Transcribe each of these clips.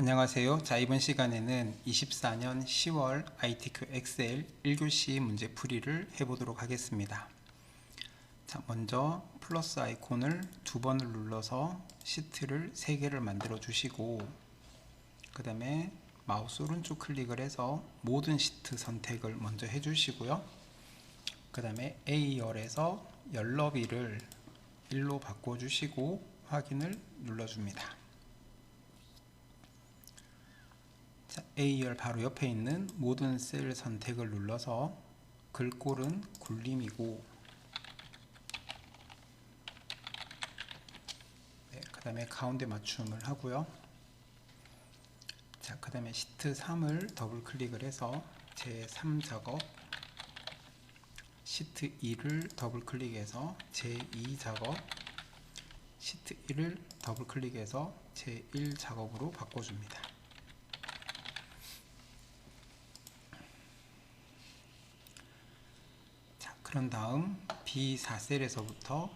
안녕하세요. 자, 이번 시간에는 24년 10월 ITQ 엑셀 1교시 문제 풀이를 해보도록 하겠습니다. 자, 먼저 플러스 아이콘을 두 번을 눌러서 시트를 3개를 만들어 주시고, 그 다음에 마우스 오른쪽 클릭을 해서 모든 시트 선택을 먼저 해주시고요. 그 다음에 A열에서 열너비를 1로 바꿔주시고 확인을 눌러줍니다. 자, A열 바로 옆에 있는 모든 셀 선택을 눌러서 글꼴은 굴림이고, 그 다음에 가운데 맞춤을 하고요. 자, 그 다음에 시트 3을 더블 클릭을 해서 제3 작업, 시트 2를 더블 클릭해서 제2 작업, 시트 1을 더블 클릭해서 제1 작업으로 바꿔줍니다. 그런 다음 B4셀에서부터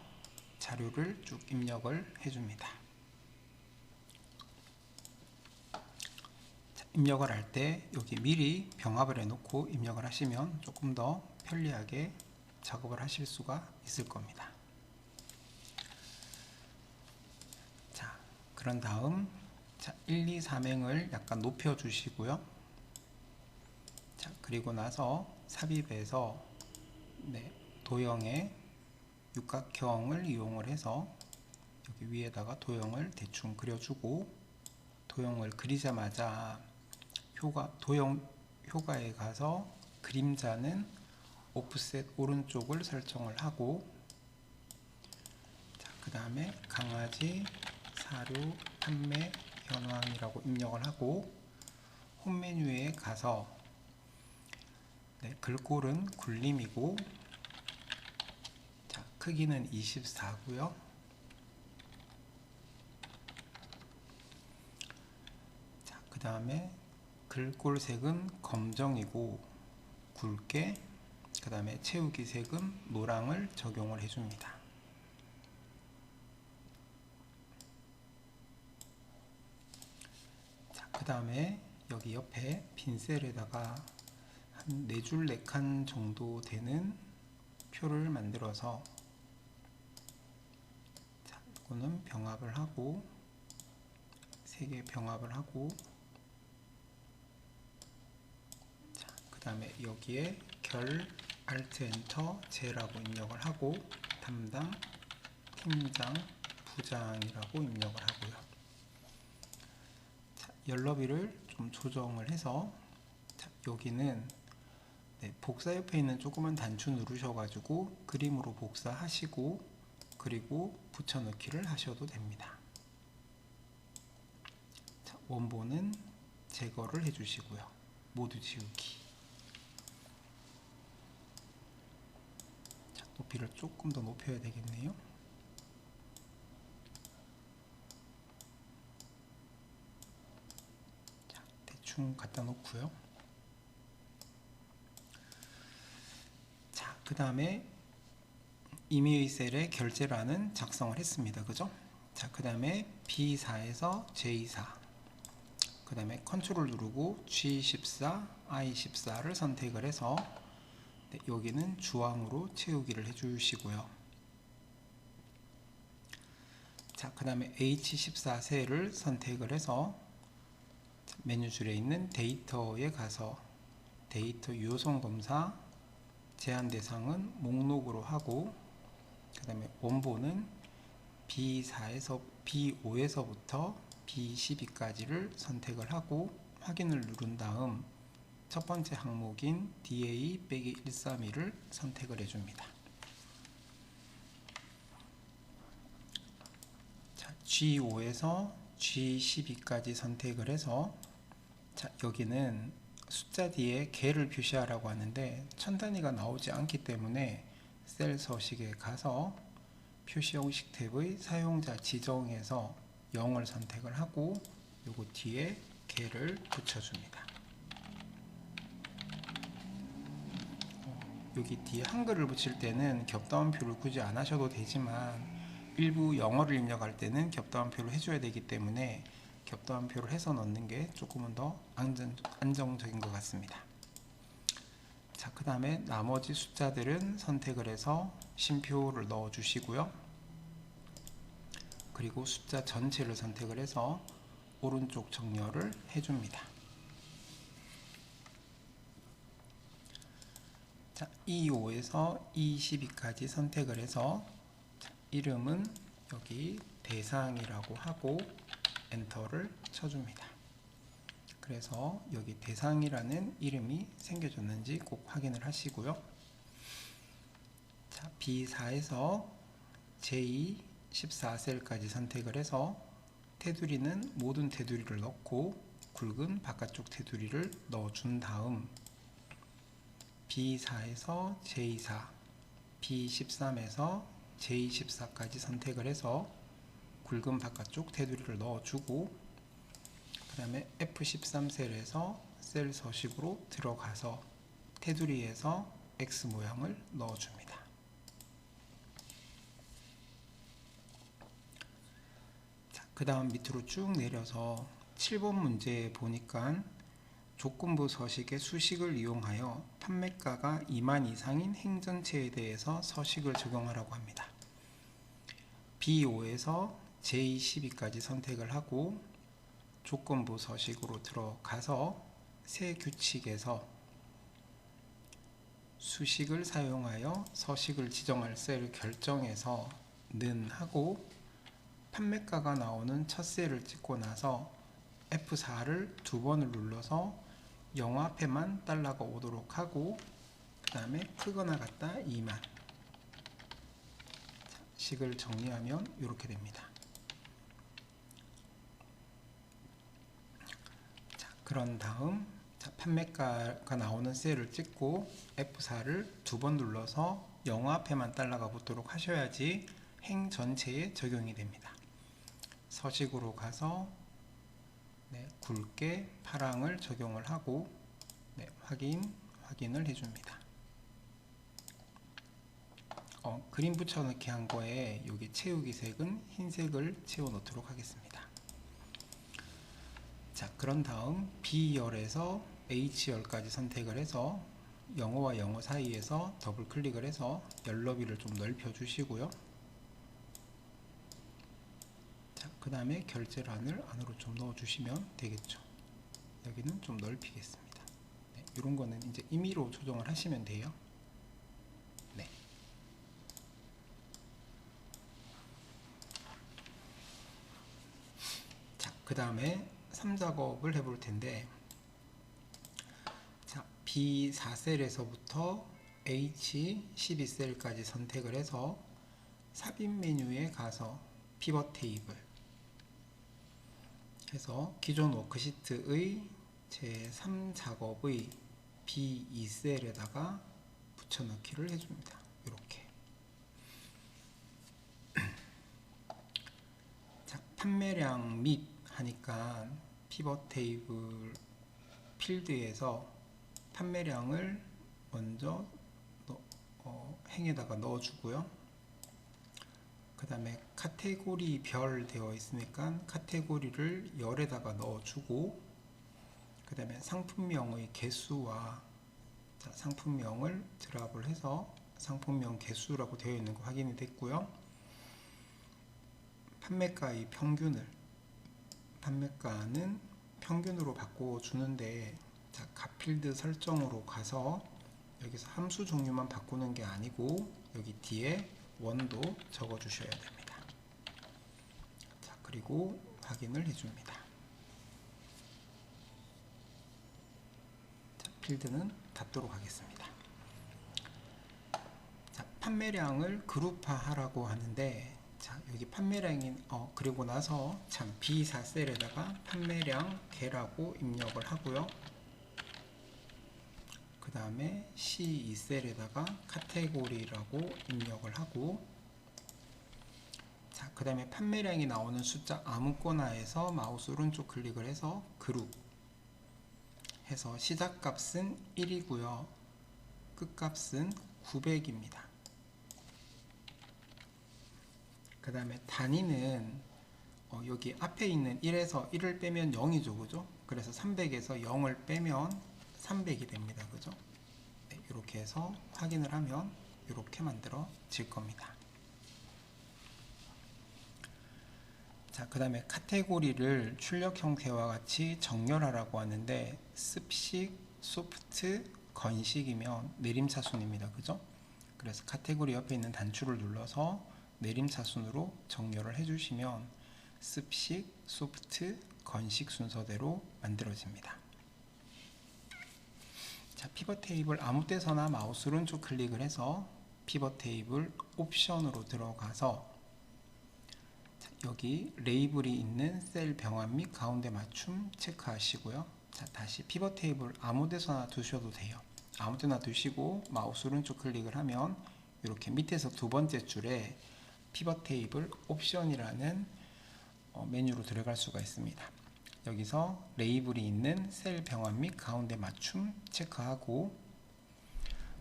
자료를 쭉 입력을 해줍니다. 자, 입력을 할 때 여기 미리 병합을 해놓고 입력을 하시면 조금 더 편리하게 작업을 하실 수가 있을 겁니다. 자, 그런 다음 1, 2, 3행을 약간 높여 주시고요. 자, 그리고 나서 삽입해서 도형의 육각형을 이용을 해서 여기 위에다가 도형을 대충 그려주고, 도형을 그리자마자 도형 효과에 가서 그림자는 오프셋 오른쪽을 설정을 하고, 그 다음에 강아지 사료 판매 현황이라고 입력을 하고, 홈 메뉴에 가서 글꼴은 굴림이고, 자, 크기는 24고요. 자, 그 다음에 글꼴 색은 검정이고 굵게, 그 다음에 채우기 색은 노랑을 적용을 해줍니다. 자, 그 다음에 여기 옆에 빈 셀에다가 한 4줄 4칸 정도 되는 표를 만들어서, 자, 이거는 병합을 하고 3개 병합을 하고, 자, 그 다음에 여기에 결 Alt 엔터 J라고 입력을 하고, 담당 팀장 부장이라고 입력을 하고요. 자, 열너비를 좀 조정을 해서, 자, 여기는 복사 옆에 있는 조그만 단추 누르셔가지고 그림으로 복사하시고, 그리고 붙여넣기를 하셔도 됩니다. 자, 원본은 제거를 해주시고요. 모두 지우기. 자, 높이를 조금 더 높여야 되겠네요. 자, 대충 갖다 놓고요. 그 다음에 임의의 셀에 결제란은 작성을 했습니다. 그죠? 자, 그 다음에 B4에서 J4, 그 다음에 컨트롤 누르고 G14, I14를 선택을 해서 여기는 주황으로 채우기를 해주시고요. 자, 그 다음에 H14 셀을 선택을 해서 메뉴줄에 있는 데이터에 가서 데이터 유효성 검사 제한 대상은 목록으로 하고, 그 다음에 원본은 B4에서 B5에서부터 B12까지를 선택을 하고 확인을 누른 다음 첫 번째 항목인 DA-132를 선택을 해줍니다. 자, G5에서 G12까지 선택을 해서, 자, 여기는 숫자 뒤에 개를 표시하라고 하는데 천 단위가 나오지 않기 때문에 셀 서식에 가서 표시 형식 탭의 사용자 지정에서 0을 선택을 하고 요거 뒤에 개를 붙여줍니다. 여기 뒤에 한글을 붙일 때는 겹다운표를 굳이 안 하셔도 되지만 일부 영어를 입력할 때는 겹다운표를 해줘야 되기 때문에 겹도함표를 해서 넣는 게 조금은 더 안정적인 것 같습니다. 자, 그 다음에 나머지 숫자들은 선택을 해서 쉼표를 넣어 주시고요. 그리고 숫자 전체를 선택을 해서 오른쪽 정렬을 해줍니다. 자, E5에서 E12까지 선택을 해서 이름은 여기 대상이라고 하고 엔터를 쳐줍니다. 그래서 여기 대상이라는 이름이 생겨졌는지 꼭 확인을 하시고요. 자, B4에서 J14셀까지 선택을 해서 테두리는 모든 테두리를 넣고 굵은 바깥쪽 테두리를 넣어준 다음 B4에서 J4, B13에서 J14까지 선택을 해서 굵은 바깥쪽 테두리를 넣어주고 그 다음에 F13셀에서 셀 서식으로 들어가서 테두리에서 X 모양을 넣어줍니다. 그 다음 밑으로 쭉 내려서 7번 문제에 보니까 조건부 서식의 수식을 이용하여 판매가가 2만 이상인 행전체에 대해서 서식을 적용하라고 합니다. B5에서 J12까지 선택을 하고 조건부 서식으로 들어가서 새 규칙에서 수식을 사용하여 서식을 지정할 셀을 결정해서 는 하고 판매가가 나오는 첫 셀을 찍고 나서 F4를 두 번을 눌러서 0 앞에만 달러가 오도록 하고 그 다음에 크거나 같다 2만 식을 정리하면 이렇게 됩니다. 자, 그런 다음 판매가가 나오는 셀을 찍고 F4를 두 번 눌러서 0 앞에만 달러가 붙도록 하셔야지 행 전체에 적용이 됩니다. 서식으로 가서 굵게 파랑을 적용을 하고 확인을 해줍니다. 그림 붙여넣기 한 거에 여기 채우기 색은 흰색을 채워 놓도록 하겠습니다. 자, 그런 다음 B열에서 H열까지 선택을 해서 영어와 영어 사이에서 더블 클릭을 해서 열 너비를 좀 넓혀 주시고요. 그 다음에 결제란을 안으로 좀 넣어 주시면 되겠죠. 여기는 좀 넓히겠습니다. 이런 거는 이제 임의로 조정을 하시면 돼요. 네. 자, 그 다음에 3작업을 해볼 텐데, 자, B4셀에서부터 H12셀까지 선택을 해서 삽입 메뉴에 가서 피벗 테이블 해서 기존 워크시트의 제3작업의 B2셀에다가 붙여넣기를 해줍니다. 이렇게. 자, 판매량 및 하니까 피벗 테이블 필드에서 판매량을 먼저 행에다가 넣어주고요. 그 다음에 카테고리 별 되어 있으니까 카테고리를 열에다가 넣어주고 그 다음에 상품명의 개수와 상품명을 드랍을 해서 상품명 개수라고 되어 있는 거 확인이 됐고요. 판매가의 평균을 판매가는 평균으로 바꿔주는데 값필드 설정으로 가서 여기서 함수 종류만 바꾸는 게 아니고 여기 뒤에 원도 적어 주셔야 됩니다. 자, 그리고 확인을 해줍니다. 자, 필드는 닫도록 하겠습니다. 자, 판매량을 그룹화 하라고 하는데 자, 여기 판매량인 그리고 나서 참 B4셀에다가 판매량 개라고 입력을 하고요. 그 다음에 C2셀에다가 카테고리라고 입력을 하고 자, 그 다음에 판매량이 나오는 숫자 아무거나에서 마우스 오른쪽 클릭을 해서 그룹 해서 시작값은 1이고요. 끝값은 900입니다. 그 다음에 단위는 여기 앞에 있는 1에서 1을 빼면 0이죠, 그죠? 그래서 300에서 0을 빼면 300이 됩니다, 그죠? 네, 이렇게 해서 확인을 하면 이렇게 만들어질 겁니다. 자, 그 다음에 카테고리를 출력 형태와 같이 정렬하라고 하는데 습식, 소프트, 건식이면 내림차순입니다, 그죠? 그래서 카테고리 옆에 있는 단추를 눌러서 내림차순으로 정렬을 해주시면 습식, 소프트, 건식 순서대로 만들어집니다. 자, 피벗 테이블 아무 때서나 마우스 오른쪽 클릭을 해서 피벗 테이블 옵션으로 들어가서 자, 여기 레이블이 있는 셀 병합 및 가운데 맞춤 체크하시고요. 자, 다시 피벗 테이블 아무 데서나 두셔도 돼요. 아무 데나 두시고 마우스 오른쪽 클릭을 하면 이렇게 밑에서 두 번째 줄에 피벗 테이블 옵션이라는 메뉴로 들어갈 수가 있습니다. 여기서 레이블이 있는 셀 병합 및 가운데 맞춤 체크하고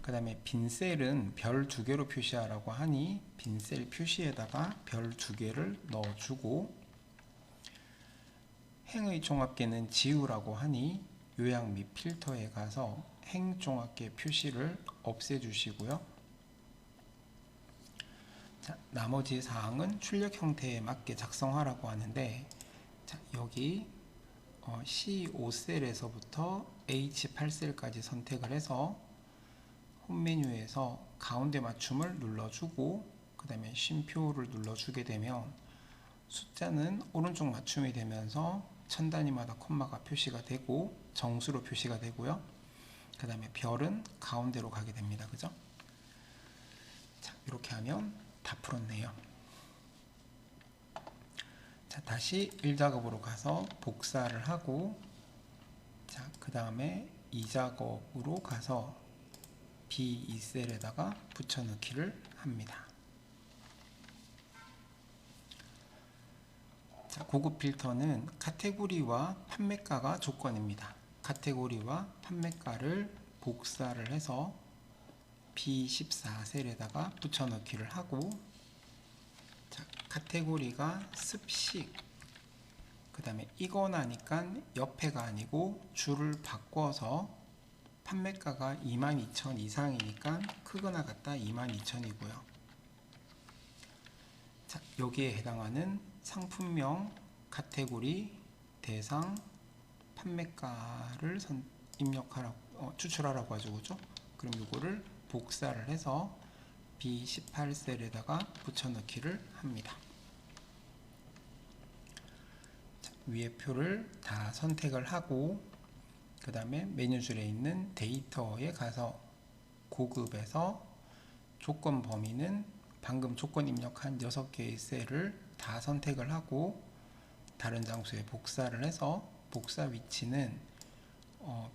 그 다음에 빈 셀은 별 2개로 표시하라고 하니 빈 셀 표시에다가 별 2개를 넣어주고 행의 종합계는 지우라고 하니 요약 및 필터에 가서 행 종합계 표시를 없애주시고요. 자, 나머지 사항은 출력 형태에 맞게 작성하라고 하는데 자, 여기 C5셀에서부터 H8셀까지 선택을 해서 홈 메뉴에서 가운데 맞춤을 눌러주고 그 다음에 쉼표를 눌러주게 되면 숫자는 오른쪽 맞춤이 되면서 천 단위마다 콤마가 표시가 되고 정수로 표시가 되고요. 그 다음에 별은 가운데로 가게 됩니다. 그죠? 자, 이렇게 하면 다 풀었네요. 자, 다시 1작업으로 가서 복사를 하고 자, 그 다음에 2작업으로 가서 B2셀에다가 붙여넣기를 합니다. 자, 고급 필터는 카테고리와 판매가가 조건입니다. 카테고리와 판매가를 복사를 해서 B14셀에다가 붙여넣기를 하고 자, 카테고리가 습식 그 다음에 이거 나니까 옆에가 아니고 줄을 바꿔서 판매가가 22,000 이상이니까 크거나 같다 22,000이고요. 자, 여기에 해당하는 상품명, 카테고리, 대상, 판매가를 입력하라고 추출하라고 하죠, 그죠? 그럼 이거를 복사를 해서 B18셀에다가 붙여넣기를 합니다. 자, 위에 표를 다 선택을 하고 그 다음에 메뉴줄에 있는 데이터에 가서 고급에서 조건 범위는 방금 조건 입력한 6개의 셀을 다 선택을 하고 다른 장소에 복사를 해서 복사 위치는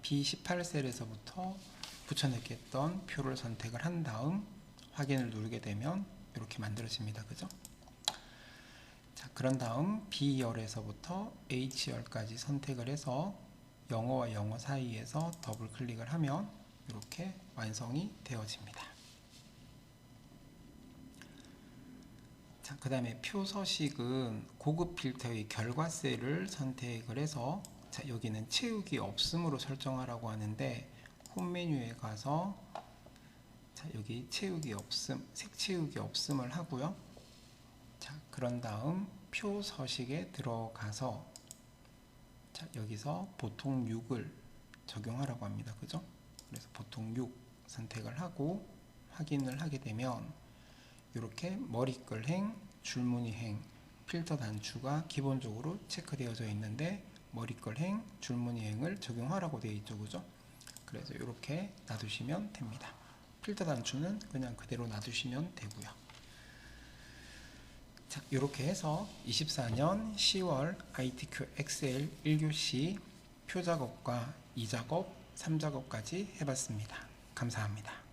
B18셀에서부터 붙여넣겠던 표를 선택을 한 다음 확인을 누르게 되면 이렇게 만들어집니다. 그죠? 자, 그런 다음 B열에서부터 H열까지 선택을 해서 영어와 영어 사이에서 더블 클릭을 하면 이렇게 완성이 되어집니다. 자, 그 다음에 표 서식은 고급 필터의 결과 셀을 선택을 해서 자, 여기는 채우기 없음으로 설정하라고 하는데 홈 메뉴에 가서 자, 여기 채우기 없음, 색 채우기 없음을 하고요. 자, 그런 다음 표 서식에 들어가서 자, 여기서 보통 6을 적용하라고 합니다. 그죠? 그래서 보통 6 선택을 하고 확인을 하게 되면 이렇게 머리글행, 줄무늬행, 필터 단추가 기본적으로 체크되어져 있는데 머리글행, 줄무늬행을 적용하라고 되어 있죠. 그죠? 그래서 이렇게 놔두시면 됩니다. 필터 단추는 그냥 그대로 놔두시면 되고요. 자, 이렇게 해서 24년 10월 ITQ 엑셀 1교시 표작업과 2작업, 3작업까지 해봤습니다. 감사합니다.